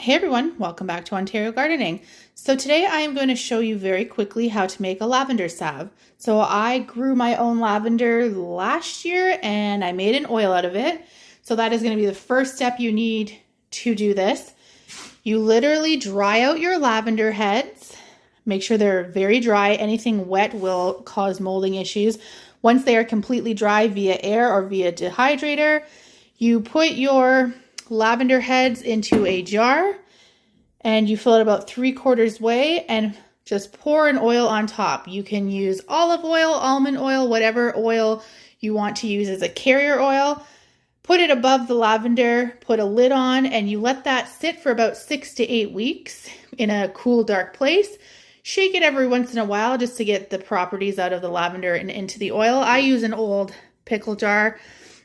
Hey everyone, welcome back to Ontario Gardening. So today I am going to show you very quickly how to make a lavender salve. So I grew my own lavender last year and I made an oil out of it. So that is going to be the first step you need to do this. You literally dry out your lavender heads. Make sure they're very dry. Anything wet will cause molding issues. Once they are completely dry via air or via dehydrator, you put your lavender heads into a jar and you fill it about 3/4 way and just pour an oil on top. You can use olive oil, almond oil, whatever oil you want to use as a carrier oil. Put it above the lavender, put a lid on, and you let that sit for about 6 to 8 weeks in a cool, dark place. Shake it every once in a while just to get the properties out of the lavender and into the oil. I use an old pickle jar.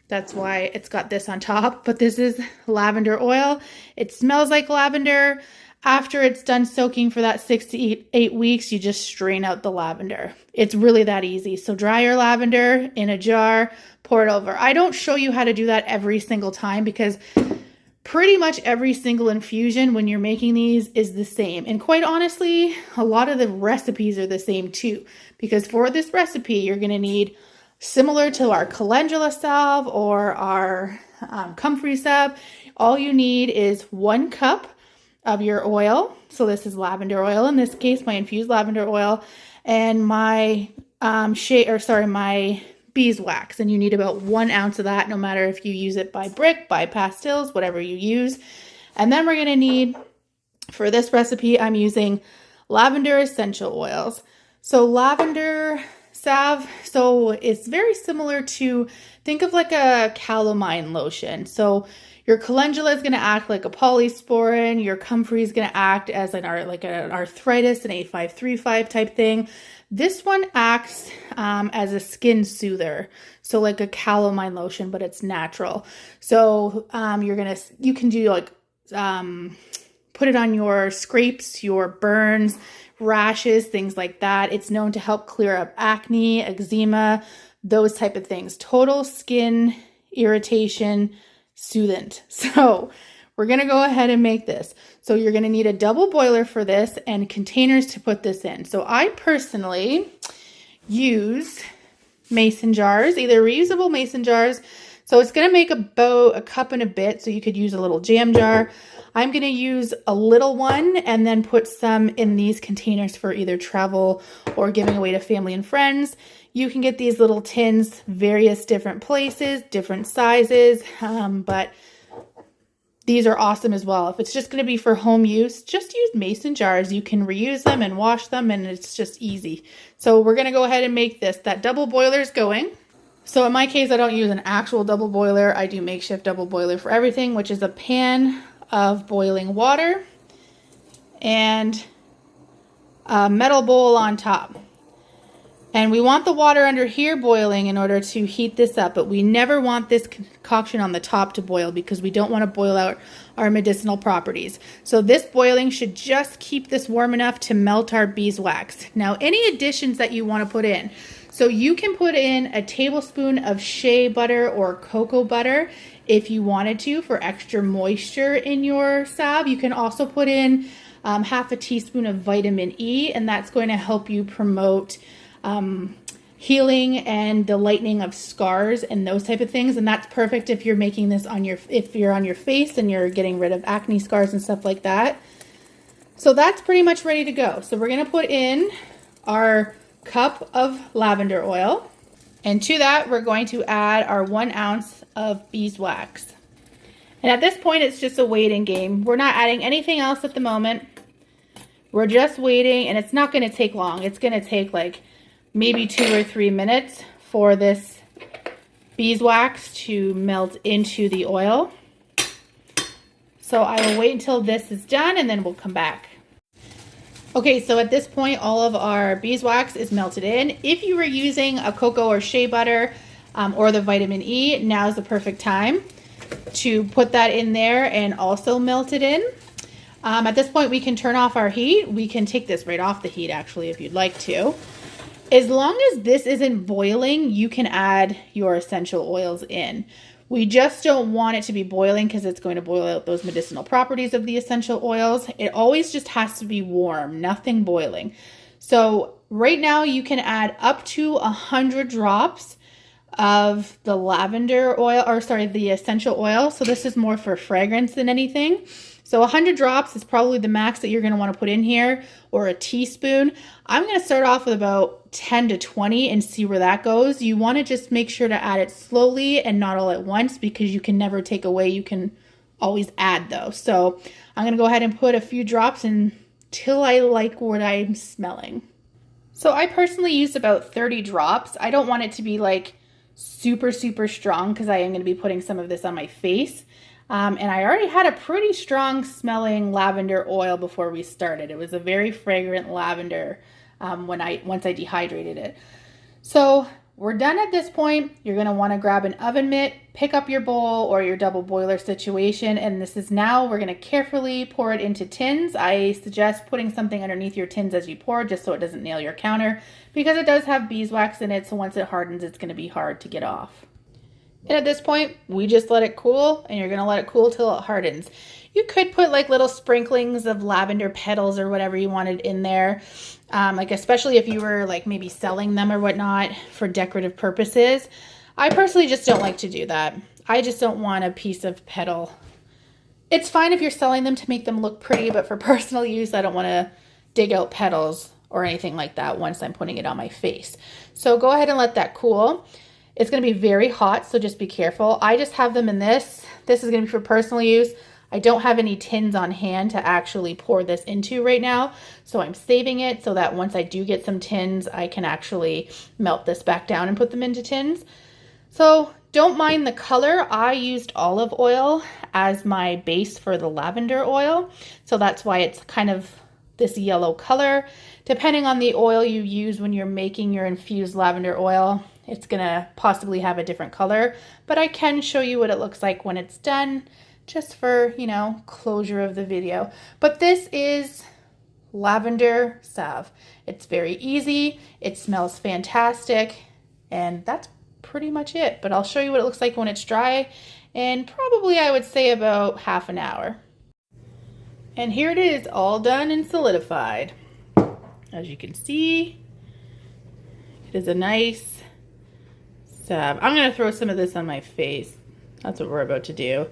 That's why it's got this on top, but this is lavender oil. It smells like lavender. After it's done soaking for that 6 to 8 weeks, you just strain out the lavender. It's really that easy. So dry your lavender in a jar, pour it over. I don't show you how to do that every single time because pretty much every single infusion when you're making these is the same. And quite honestly, a lot of the recipes are the same too, because for this recipe, you're gonna need, similar to our calendula salve or our comfrey salve, all you need is 1 cup of your oil. So this is lavender oil, in this case, my infused lavender oil, and my my beeswax. And you need about 1 ounce of that, no matter if you use it by brick, by pastilles, whatever you use. And then we're gonna need, for this recipe, I'm using lavender essential oils. So lavender salve, so it's very similar to, think of like a Calamine lotion. So your calendula is going to act like a polysporin, your comfrey is going to act as an arthritis, an A535 type thing. This one acts as a skin soother, so like a Calamine lotion, but it's natural. So you can do like put it on your scrapes, your burns, rashes, things like that. It's known to help clear up acne, eczema, those type of things. Total skin irritation soothant. So we're going to go ahead and make this. So you're going to need a double boiler for this and containers to put this in. So I personally use mason jars, either reusable mason jars. So it's going to make about a cup and a bit. So you could use a little jam jar. I'm going to use a little one and then put some in these containers for either travel or giving away to family and friends. You can get these little tins, various different places, different sizes, but these are awesome as well. If it's just going to be for home use, just use mason jars. You can reuse them and wash them, and it's just easy. So we're going to go ahead and make this. That double boiler is going. So in my case, I don't use an actual double boiler. I do makeshift double boiler for everything, which is a pan of boiling water and a metal bowl on top. And we want the water under here boiling in order to heat this up, but we never want this concoction on the top to boil because we don't want to boil out our medicinal properties. So this boiling should just keep this warm enough to melt our beeswax. Now, any additions that you want to put in, so you can put in a tablespoon of shea butter or cocoa butter if you wanted to for extra moisture in your salve. You can also put in half a teaspoon of vitamin E, and that's going to help you promote healing and the lightening of scars and those type of things. And that's perfect if you're making this if you're on your face and you're getting rid of acne scars and stuff like that. So that's pretty much ready to go. So we're going to put in our cup of lavender oil. And to that, we're going to add our 1 ounce of beeswax. And at this point, it's just a waiting game. We're not adding anything else at the moment. We're just waiting, and it's not going to take long. It's going to take like maybe 2 or 3 minutes for this beeswax to melt into the oil. So I will wait until this is done and then we'll come back. Okay, so at this point, all of our beeswax is melted in. If you were using a cocoa or shea butter or the vitamin E, now's the perfect time to put that in there and also melt it in. At this point, we can turn off our heat. We can take this right off the heat, actually, if you'd like to. As long as this isn't boiling, you can add your essential oils in. We just don't want it to be boiling because it's going to boil out those medicinal properties of the essential oils. It always just has to be warm, nothing boiling. So right now you can add up to 100 drops of the lavender oil, or sorry, the essential oil. So this is more for fragrance than anything. So 100 drops is probably the max that you're going to want to put in here, or a teaspoon. I'm going to start off with about 10 to 20 and see where that goes. You want to just make sure to add it slowly and not all at once, because you can never take away. You can always add though. So I'm going to go ahead and put a few drops until I like what I'm smelling. So I personally used about 30 drops. I don't want it to be like super strong because I am going to be putting some of this on my face. And I already had a pretty strong smelling lavender oil before we started. It was a very fragrant lavender once I dehydrated it. So we're done at this point. You're going to want to grab an oven mitt, pick up your bowl or your double boiler situation. And this is now, we're going to carefully pour it into tins. I suggest putting something underneath your tins as you pour, just so it doesn't nail your counter, because it does have beeswax in it. So once it hardens, it's going to be hard to get off. And at this point, we just let it cool, and you're going to let it cool till it hardens. You could put like little sprinklings of lavender petals or whatever you wanted in there. Like especially if you were like maybe selling them or whatnot for decorative purposes. I personally just don't like to do that. I just don't want a piece of petal. It's fine if you're selling them to make them look pretty, but for personal use, I don't want to dig out petals or anything like that once I'm putting it on my face. So go ahead and let that cool. It's going to be very hot, so just be careful. I just have them in this. This is going to be for personal use. I don't have any tins on hand to actually pour this into right now, so I'm saving it so that once I do get some tins, I can actually melt this back down and put them into tins. So don't mind the color. I used olive oil as my base for the lavender oil, so that's why it's kind of this yellow color. Depending on the oil you use when you're making your infused lavender oil, it's gonna possibly have a different color, but I can show you what it looks like when it's done, just for, you know, closure of the video. But this is lavender salve. It's very easy, it smells fantastic, and that's pretty much it. But I'll show you what it looks like when it's dry, and probably I would say about half an hour. And here it is, all done and solidified. As you can see, it is a nice salve. I'm going to throw some of this on my face. That's what we're about to do.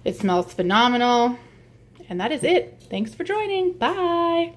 It smells phenomenal. And that is it. Thanks for joining. Bye.